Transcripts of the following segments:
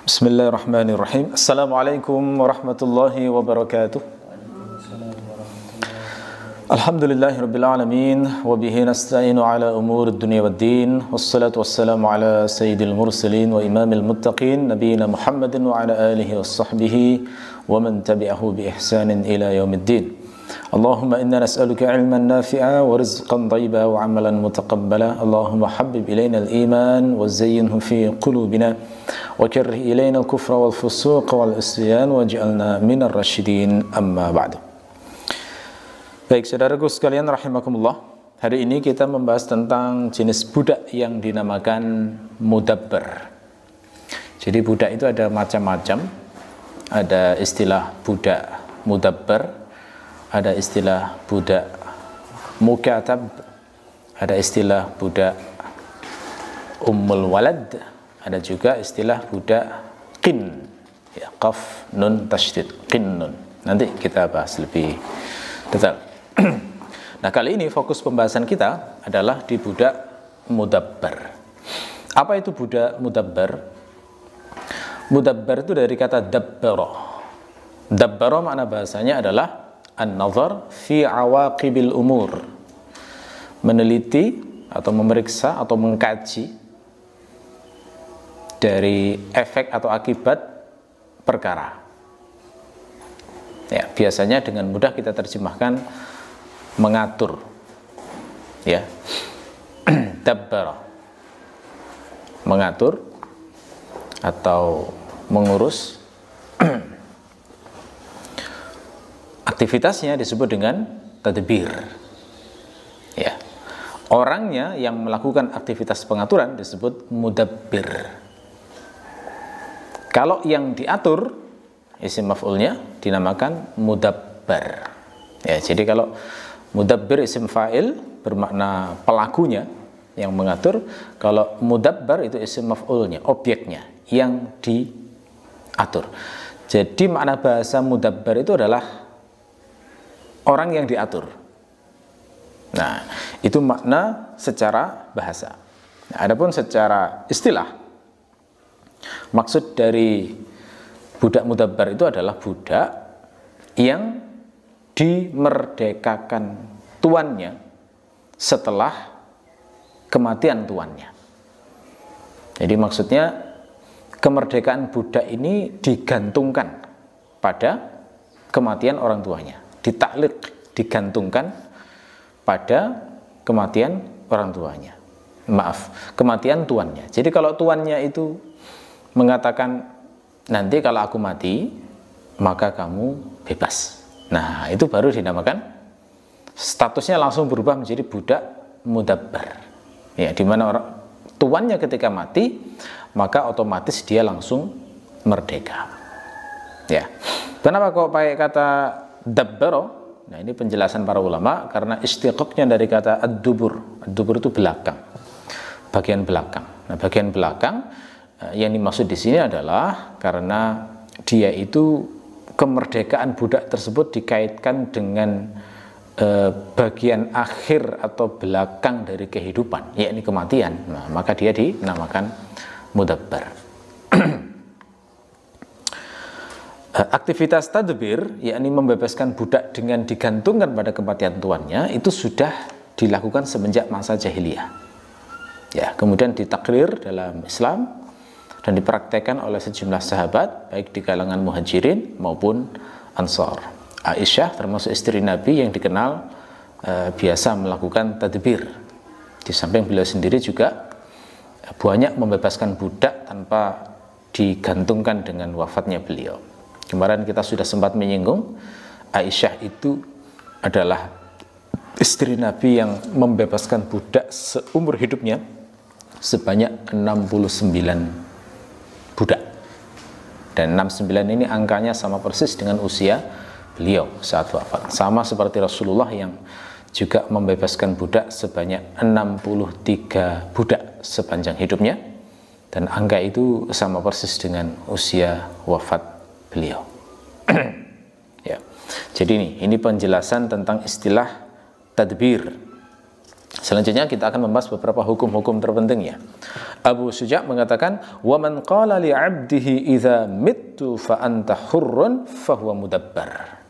Bismillahirrahmanirrahim. Assalamualaikum warahmatullahi wabarakatuh. Alhamdulillahirabbil alamin wa bihi nasta'inu ala umurid dunya waddin. Wassalatu wassalamu ala sayyidil mursalin wa imamil muttaqin nabiyina Muhammadin wa ala alihi wassahbihi wa man tabi'ahu bi ihsanin ila yaumiddin. Allahumma inna nas'aluka ilman nafi'a wa rizqan thayyiban wa amalan mutaqabbala. Allahumma habbib ilayna al-iman wa zayyinhu fi qulubina wa karrih ilayna al-kufra wal fusuq wal isyan waj'alna minar rasyidin, amma ba'du. Baik, saudaraku sekalian rahimakumullah. Hari ini kita membahas tentang jenis budak yang dinamakan mudabbar. Jadi budak itu ada macam-macam. Ada istilah budak mudabbar, ada istilah budak mukatab, ada istilah budak ummul walad, ada juga istilah budak qin, ya, qaf nun tasydid, qinnun. Nanti kita bahas lebih detail. Nah, kali ini fokus pembahasan kita adalah di budak mudabbar. Apa itu budak mudabbar? Mudabbar itu dari kata dabbara. Dabbara makna bahasanya adalah an-nazar fi awaqibil umur, meneliti atau memeriksa atau mengkaji dari efek atau akibat perkara. Ya, biasanya dengan mudah kita terjemahkan mengatur, ya. Dabbara, mengatur atau mengurus. Aktivitasnya disebut dengan tadbir, ya. Orangnya yang melakukan aktivitas pengaturan disebut mudabbir. Kalau yang diatur, isim maf'ulnya dinamakan mudabbar, ya. Jadi kalau mudabbir isim fa'il bermakna pelakunya yang mengatur. Kalau mudabbar itu isim maf'ulnya, objeknya yang diatur. Jadi makna bahasa mudabbar itu adalah orang yang diatur. Nah, itu makna secara bahasa. Nah, adapun secara istilah, maksud dari budak mudabbar itu adalah budak yang dimerdekakan tuannya setelah kematian tuannya. Jadi maksudnya kemerdekaan budak ini digantungkan pada kematian orang tuanya. Ditaklik, digantungkan pada kematian orang tuanya. Maaf, kematian tuannya. Jadi kalau tuannya itu mengatakan, nanti kalau aku mati, maka kamu bebas. Nah, itu baru dinamakan, statusnya langsung berubah menjadi budak mudabbar. Ya, dimana orang tuannya ketika mati, maka otomatis dia langsung merdeka. Ya. Kenapa kok pakai kata dabbaro? Nah, ini penjelasan para ulama, karena istiqaqnya dari kata ad-dubur. Ad-dubur itu belakang, bagian belakang. Nah, bagian belakang yang dimaksud di sini adalah karena dia itu kemerdekaan budak tersebut dikaitkan dengan bagian akhir atau belakang dari kehidupan, yakni kematian. Nah, maka dia dinamakan mudabbar. Aktivitas tadbir, yakni membebaskan budak dengan digantungkan pada kematian tuannya, itu sudah dilakukan semenjak masa jahiliyah. Ya, kemudian ditakrir dalam Islam dan dipraktekkan oleh sejumlah sahabat, baik di kalangan muhajirin maupun ansar. Aisyah termasuk istri Nabi yang dikenal biasa melakukan tadbir. Di samping beliau sendiri juga banyak membebaskan budak tanpa digantungkan dengan wafatnya beliau. Kemarin kita sudah sempat menyinggung, Aisyah itu adalah istri Nabi yang membebaskan budak seumur hidupnya sebanyak 69 budak. Dan 69 ini angkanya sama persis dengan usia beliau saat wafat. Sama seperti Rasulullah yang juga membebaskan budak sebanyak 63 budak sepanjang hidupnya. Dan angka itu sama persis dengan usia wafat beliau. Ya. Jadi ini penjelasan tentang istilah tadbir. Selanjutnya kita akan membahas beberapa hukum-hukum terpentingnya. Abu Syuja' mengatakan, "Wa man qala li 'abdihi idza mittu fa anta hurrun fa huwa mudabbar."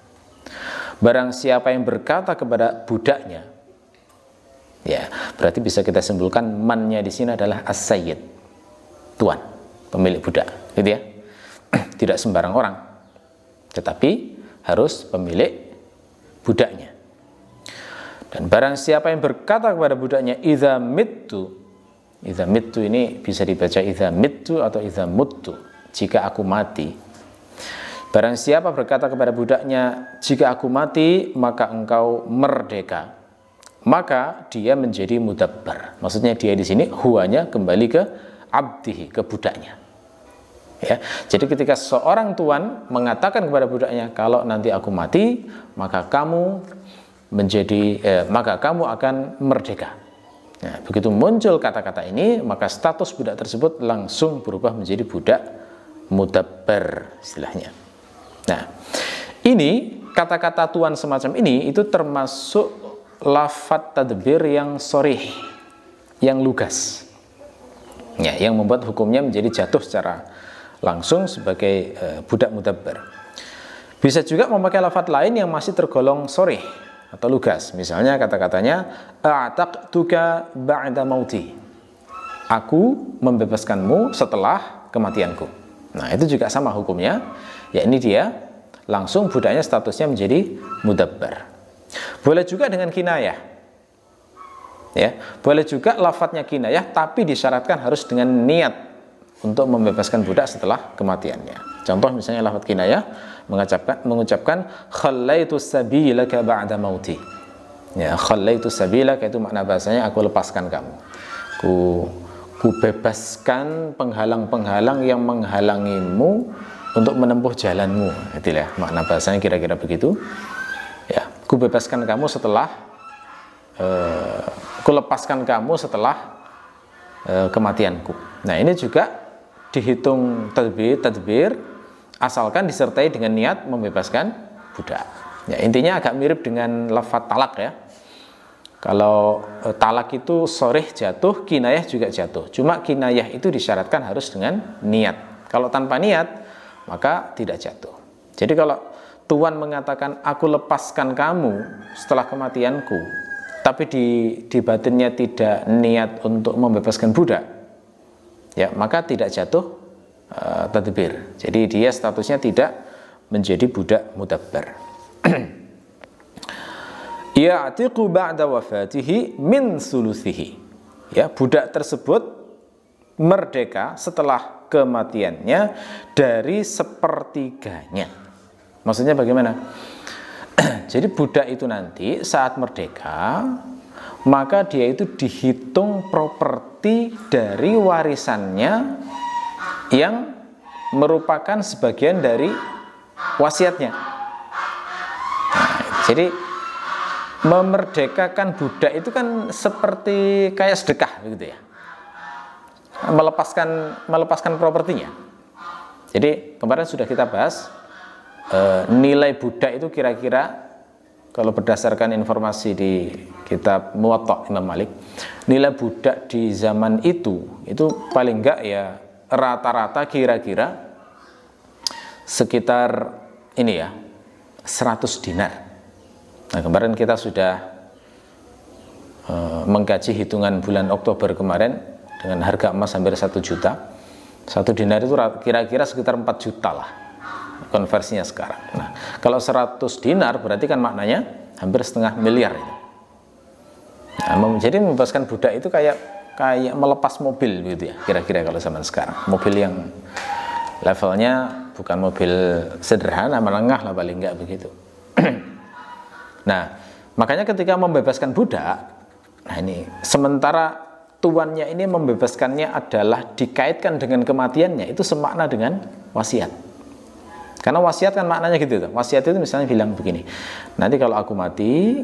Barang siapa yang berkata kepada budaknya, ya, berarti bisa kita simpulkan mannya di sini adalah as-sayyid, tuan, pemilik budak, gitu ya. Tidak sembarang orang, tetapi harus pemilik budaknya. Dan barang siapa yang berkata kepada budaknya idza mittu ini bisa dibaca idza mittu atau idza muttu, jika aku mati. Barang siapa berkata kepada budaknya, jika aku mati maka engkau merdeka, maka dia menjadi mudabbar. Maksudnya dia di sini huwanya kembali ke abdihi, ke budaknya. Ya, jadi ketika seorang tuan mengatakan kepada budaknya, kalau nanti aku mati maka kamu akan merdeka. Nah, begitu muncul kata-kata ini, maka status budak tersebut langsung berubah menjadi budak mudabbar istilahnya. Nah, ini kata-kata tuan semacam ini itu termasuk lafadz tadbir yang sharih, yang lugas. Ya, yang membuat hukumnya menjadi jatuh secara langsung sebagai budak mudabbar. Bisa juga memakai lafadz lain yang masih tergolong sharih atau lugas. Misalnya kata-katanya a'taqtuka ba'da mauti. Aku membebaskanmu setelah kematianku. Nah, itu juga sama hukumnya, yakni dia langsung budaknya statusnya menjadi mudabbar. Boleh juga dengan kinayah. Ya, boleh juga lafadznya kinayah tapi disyaratkan harus dengan niat untuk membebaskan budak setelah kematiannya. Contoh misalnya lafadz kinayah mengucapkan khallaitu sabilaka ba'da mauti. Ya, khallaitu sabilaka itu makna bahasanya aku lepaskan kamu. Ku bebaskan penghalang-penghalang yang menghalangimu untuk menempuh jalanmu. Itulah makna bahasanya kira-kira begitu. Ya, ku bebaskan kamu setelah ku lepaskan kamu setelah kematianku. Nah, ini juga dihitung tadbir asalkan disertai dengan niat membebaskan budak. Ya, intinya agak mirip dengan lafadz talak ya. Kalau talak itu sharih jatuh, kinayah juga jatuh. Cuma kinayah itu disyaratkan harus dengan niat. Kalau tanpa niat, maka tidak jatuh. Jadi kalau tuan mengatakan aku lepaskan kamu setelah kematianku, tapi di batinnya tidak niat untuk membebaskan budak, ya maka tidak jatuh tadbir. Jadi dia statusnya tidak menjadi budak mudabbar. Ya'tiqu ba'da wafatihi min sulusihi. Ya, budak tersebut merdeka setelah kematiannya dari sepertiganya. Maksudnya bagaimana? Jadi budak itu nanti saat merdeka, maka dia itu dihitung properti dari warisannya yang merupakan sebagian dari wasiatnya. Nah, jadi memerdekakan budak itu kan seperti kayak sedekah begitu ya, melepaskan propertinya. Jadi kemarin sudah kita bahas nilai budak itu kira-kira kalau berdasarkan informasi di kitab Muwatta Imam Malik, nilai budak di zaman itu paling enggak ya rata-rata kira-kira sekitar ini ya 100 dinar. Nah, kemarin kita sudah mengkaji hitungan bulan Oktober kemarin dengan harga emas hampir 1 juta. 1 dinar itu kira-kira sekitar 4 juta lah konversinya sekarang. Nah, kalau 100 dinar berarti kan maknanya hampir setengah miliar itu. Nah, jadi membebaskan budak itu kayak melepas mobil gitu ya, kira-kira kalau zaman sekarang. Mobil yang levelnya bukan mobil sederhana, menengah lah paling enggak begitu. Nah, makanya ketika membebaskan budak, nah ini sementara tuannya ini membebaskannya adalah dikaitkan dengan kematiannya, itu semakna dengan wasiat. Karena wasiat kan maknanya gitu tuh. Wasiat itu misalnya bilang begini, nanti kalau aku mati,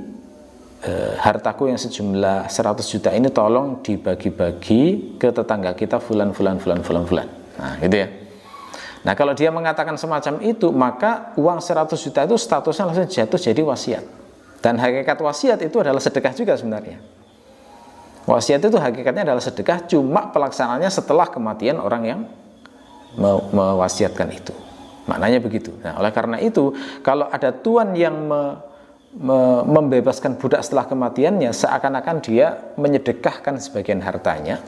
hartaku yang sejumlah 100 juta ini tolong dibagi-bagi ke tetangga kita fulan. Nah, gitu ya. Nah, kalau dia mengatakan semacam itu, maka uang 100 juta itu statusnya langsung jatuh jadi wasiat. Dan hakikat wasiat itu adalah sedekah juga sebenarnya. Wasiat itu hakikatnya adalah sedekah, cuma pelaksanaannya setelah kematian orang yang mewasiatkan itu. Maknanya begitu. Nah, oleh karena itu, kalau ada tuan yang membebaskan budak setelah kematiannya, seakan-akan dia menyedekahkan sebagian hartanya,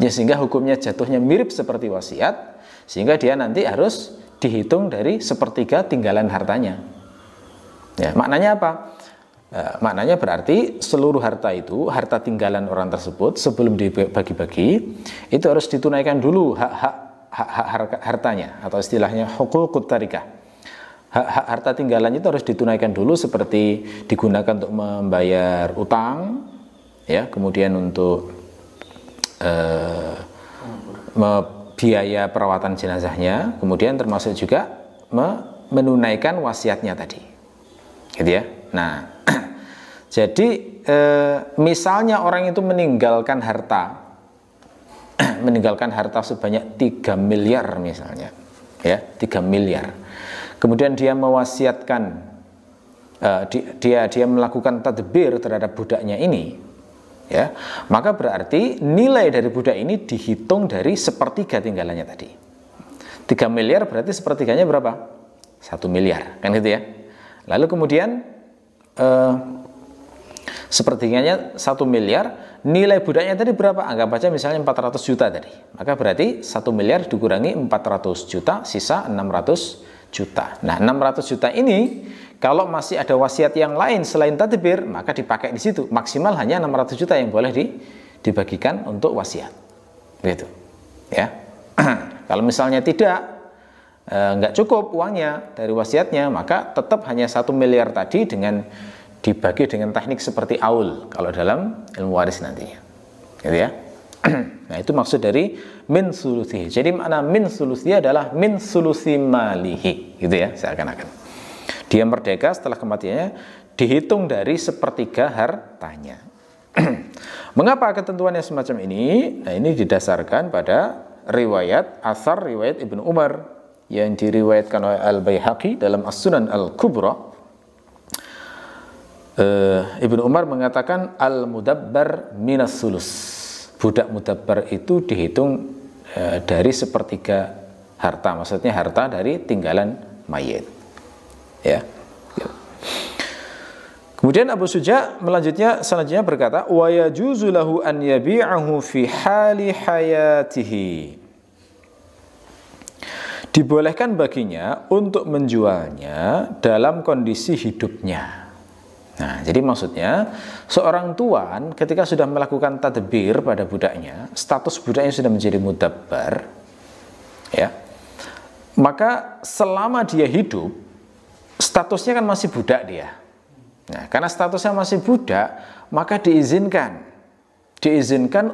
ya, sehingga hukumnya jatuhnya mirip seperti wasiat, sehingga dia nanti harus dihitung dari sepertiga tinggalan hartanya. Ya, maknanya apa? Maknanya berarti seluruh harta itu, harta tinggalan orang tersebut sebelum dibagi-bagi, itu harus ditunaikan dulu hak-hak hartanya, atau istilahnya hukukut tarikah. Hak-hak harta tinggalan itu harus ditunaikan dulu, seperti digunakan untuk membayar utang, ya, kemudian untuk biaya perawatan jenazahnya, kemudian termasuk juga menunaikan wasiatnya tadi, gitu ya. Nah, jadi misalnya orang itu meninggalkan harta sebanyak 3 miliar misalnya, ya, 3 miliar. Kemudian dia mewasiatkan, dia melakukan tadbir terhadap budaknya ini, ya, maka berarti nilai dari budak ini dihitung dari sepertiga tinggalannya tadi. 3 miliar berarti sepertiganya berapa? 1 miliar, kan gitu ya. Lalu kemudian sepertiganya 1 miliar, nilai budaknya tadi berapa? Anggap aja misalnya 400 juta tadi. Maka berarti 1 miliar dikurangi 400 juta, sisa 600 juta. Nah, 600 juta ini kalau masih ada wasiat yang lain selain tadbir, maka dipakai di situ. Maksimal hanya 600 juta yang boleh dibagikan untuk wasiat. Gitu. Ya. Kalau misalnya nggak cukup uangnya dari wasiatnya, maka tetap hanya 1 miliar tadi dengan dibagi dengan teknik seperti aul kalau dalam ilmu waris nantinya. Gitu ya. Nah, itu maksud dari min sulusihi. Jadi makna min sulusihi adalah min sulusi malihi, gitu ya, seakan-akan dia merdeka setelah kematiannya dihitung dari sepertiga hartanya. Mengapa ketentuannya semacam ini? Nah, ini didasarkan pada riwayat Ibnu Umar yang diriwayatkan oleh Al-Baihaqi dalam As-Sunan Al-Kubra. Ibnu Umar mengatakan al-mudabbar minas sulus. Budak mudabbar itu dihitung dari sepertiga harta, maksudnya harta dari tinggalan mayit, ya. Kemudian Abu Suja selanjutnya berkata, wa yajuzu lahu an yabi'ahu fi hali hayatihi. Dibolehkan baginya untuk menjualnya dalam kondisi hidupnya. Nah, jadi maksudnya seorang tuan ketika sudah melakukan tadbir pada budaknya, status budaknya sudah menjadi mudabbar, ya, maka selama dia hidup statusnya kan masih budak dia. Nah, karena statusnya masih budak, maka diizinkan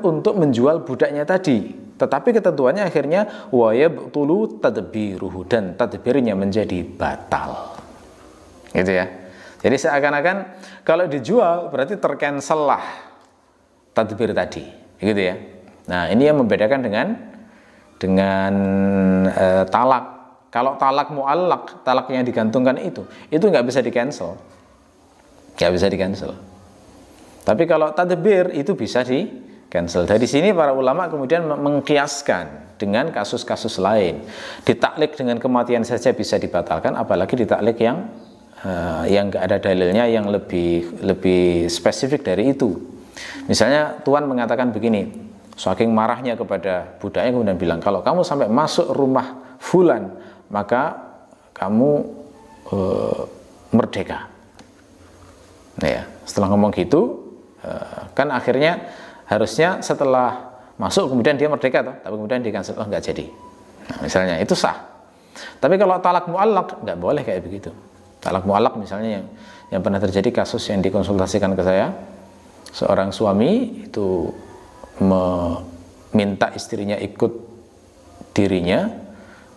untuk menjual budaknya tadi. Tetapi ketentuannya akhirnya wa yabtulu tadbiruhu, dan tadbirnya menjadi batal. Gitu ya. Jadi seakan-akan kalau dijual berarti tercancel lah tadbir tadi, gitu ya. Nah, ini yang membedakan dengan talak. Kalau talak mu'allaq, talak yang digantungkan itu nggak bisa di-cancel. Nggak bisa di-cancel. Tapi kalau tadbir itu bisa di-cancel. Dari sini para ulama kemudian mengkiaskan dengan kasus-kasus lain. Ditaklik dengan kematian saja bisa dibatalkan, apalagi ditaklik yang nggak ada dalilnya yang lebih spesifik dari itu. Misalnya tuan mengatakan begini, saking marahnya kepada budaknya kemudian bilang, kalau kamu sampai masuk rumah fulan maka kamu merdeka. Nah, ya, setelah ngomong gitu kan akhirnya harusnya setelah masuk kemudian dia merdeka toh, tapi kemudian di-cancel, nggak jadi. Nah, misalnya itu sah. Tapi kalau talak mu'allaq nggak boleh kayak begitu. Talak mu'allaq misalnya yang pernah terjadi kasus yang dikonsultasikan ke saya, seorang suami itu meminta istrinya ikut dirinya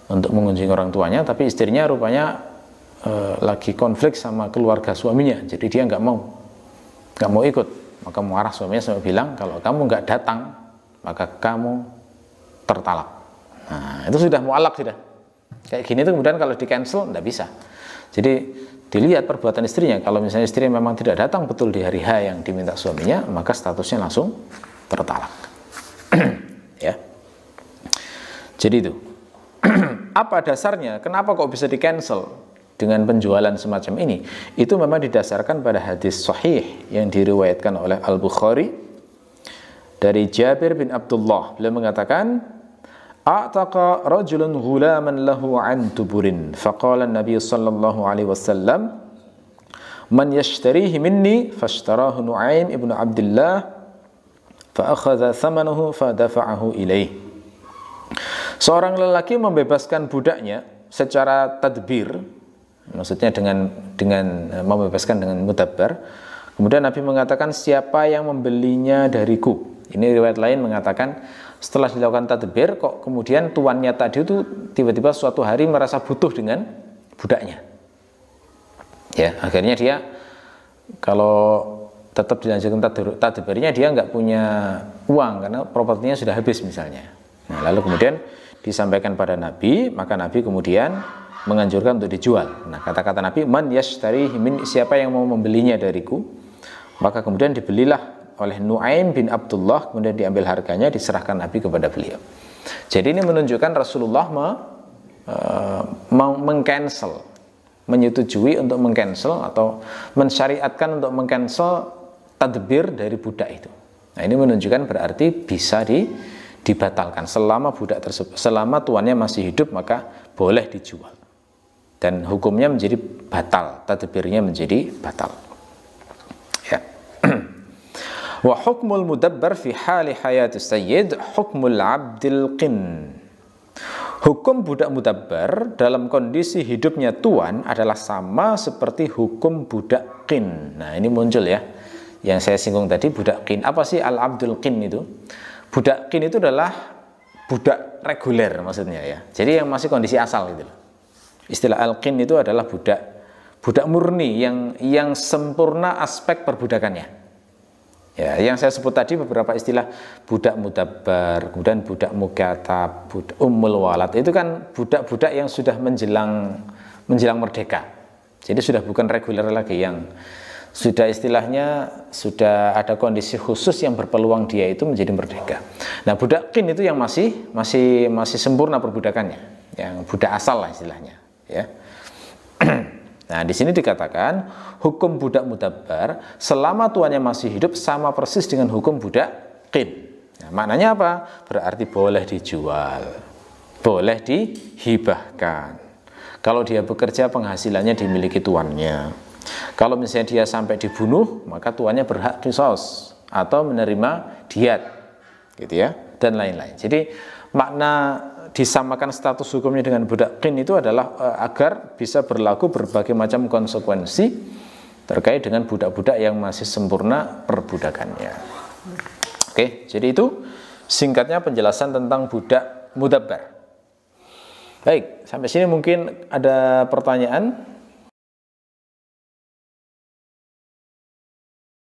untuk mengunjungi orang tuanya, tapi istrinya rupanya lagi konflik sama keluarga suaminya, jadi dia nggak mau ikut. Maka marah suaminya sampai bilang, kalau kamu nggak datang maka kamu tertalak. Nah, itu sudah mu'allaq sudah. Kayak gini tuh kemudian kalau di cancel nggak bisa. Jadi dilihat perbuatan istrinya. Kalau misalnya istri memang tidak datang betul di hari H yang diminta suaminya, maka statusnya langsung tertalak. Ya. Jadi itu. Apa dasarnya? Kenapa kok bisa di cancel dengan penjualan semacam ini? Itu memang didasarkan pada hadis sahih yang diriwayatkan oleh Al-Bukhari dari Jabir bin Abdullah. Beliau mengatakan, a'taqa rajulun ghulaman lahu an tuburin faqala an-nabiy sallallahu alaihi wasallam man yashtarihi minni fashtarahu Nu'aim ibnu Abdullah fa akhadha thamanahu fa dafa'ahu ilaih. Seorang lelaki membebaskan budaknya secara tadbir, maksudnya dengan membebaskan dengan mudabbar. Kemudian Nabi mengatakan, siapa yang membelinya dariku. Ini riwayat lain mengatakan, setelah dilakukan tadbir, kok kemudian tuannya tadi itu tiba-tiba suatu hari merasa butuh dengan budaknya. Ya, akhirnya dia kalau tetap dilanjutkan tadbirnya, dia nggak punya uang karena propertinya sudah habis misalnya. Nah, lalu kemudian disampaikan pada Nabi, maka Nabi kemudian menganjurkan untuk dijual. Nah, kata-kata Nabi, man yashtarihi min, siapa yang mau membelinya dariku, maka kemudian dibelilah oleh Nu'aim bin Abdullah, kemudian diambil harganya, diserahkan Nabi kepada beliau. Jadi ini menunjukkan Rasulullah meng-cancel, menyetujui untuk meng-cancel atau mensyariatkan untuk meng-cancel tadbir dari budak itu. Nah, ini menunjukkan berarti bisa dibatalkan selama budak tersebut, selama tuannya masih hidup, maka boleh dijual. Dan hukumnya menjadi batal, tadbirnya menjadi batal. Ya. Wa hukmul mudabbar fi hali hayatis sayyid hukmul abdil qin. Hukum budak mudabbar dalam kondisi hidupnya tuan adalah sama seperti hukum budak qin. Nah, ini muncul ya, yang saya singgung tadi, budak qin. Apa sih al-abdul qin itu? Budak qin itu adalah budak reguler maksudnya ya. Jadi yang masih kondisi asal gitu. Istilah al-qin itu adalah budak murni yang sempurna aspek perbudakannya. Ya, yang saya sebut tadi beberapa istilah, budak mudabbar, kemudian budak mukatab, budak ummul walad, itu kan budak-budak yang sudah menjelang merdeka. Jadi sudah bukan reguler lagi, yang sudah istilahnya sudah ada kondisi khusus yang berpeluang dia itu menjadi merdeka. Nah, budak qin itu yang masih sempurna perbudakannya, yang budak asal lah istilahnya, ya. Nah, di sini dikatakan hukum budak mudabbar selama tuannya masih hidup sama persis dengan hukum budak qin. Nah, maknanya apa? Berarti boleh dijual, boleh dihibahkan. Kalau dia bekerja, penghasilannya dimiliki tuannya. Kalau misalnya dia sampai dibunuh, maka tuannya berhak qisas atau menerima diat, gitu ya, dan lain-lain. Jadi makna disamakan status hukumnya dengan budak qin itu adalah agar bisa berlaku berbagai macam konsekuensi terkait dengan budak-budak yang masih sempurna perbudakannya. Oke, jadi itu singkatnya penjelasan tentang budak mudabbar. Baik, sampai sini mungkin ada pertanyaan.